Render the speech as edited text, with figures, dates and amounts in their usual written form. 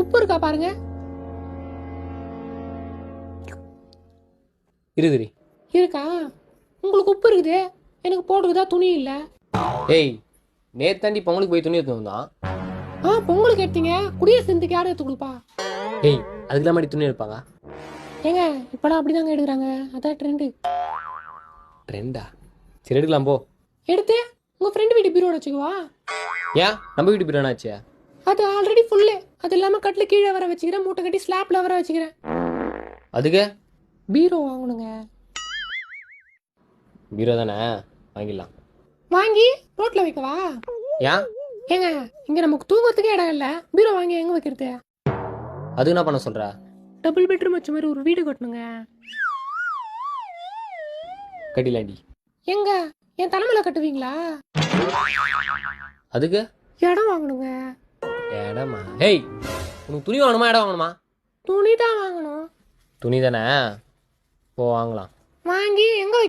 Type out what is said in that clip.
உப்பு இருக்கா பாருங்க. இருக்குதுடி. இருக்கா? உங்களுக்கு உப்பு இருக்குது, எனக்கு போட்டுக்குதா துணி இல்லை. ஏய், நேத்தாண்டி பொங்கலுக்கு போய் துணி எடுத்து வந்தான். பொங்கலுக்கு எடுத்தீங்க, குடிய சேர்ந்துக்கு யாரும் எடுத்து கொடுப்பா? ஏய், அதுக்கெல்லாம் மாதிரி துணி எடுப்பாங்க. ஏங்க இப்பெல்லாம் அப்படிதாங்க எடுக்கிறாங்க, அதான் ட்ரெண்டு. ட்ரெண்டா? சரி, எடுக்கலாம் போ. எடுத்து உங்க ஃப்ரெண்டு வீட்டு பீரோட வச்சுக்குவா. ஏன் நம்ம வீட்டு பேர் என்னாச்சு? அது ஆல்ரெடி ஃபுல்லு. அது இல்லாமல் கட்டில் கீழே வர வச்சுக்கிறேன், மூட்டை கட்டி ஸ்லாப்ல வர வச்சுக்கிறேன். அதுக்கு பீரோ வாங்கணுங்க. பீரோ தானே, வாங்கிடலாம். வாங்கி ரோட்ல வைக்கவா? ஏன்? ஏங்க இங்க நமக்கு தூங்கறதுக்கே இடம் இல்லை, பீரோ வாங்கி எங்க வைக்கிறது? அதுக்கு என்ன பண்ண சொல்ற? டபுள் பெட்ரூம் வச்ச மாதிரி ஒரு வீடு கட்டணுங்க. கட்டிலாண்டி. எங்க என் தலைமையில கட்டுவீங்களா? அதுக்கு இடம் வாங்கணுங்க. இடமா? ஏய், உனக்கு துணி வாங்கணுமா இடம் வாங்கணுமா? துணி தான் வாங்கணும். துணி தானே, போ வாங்கலாம். வாங்கி எங்க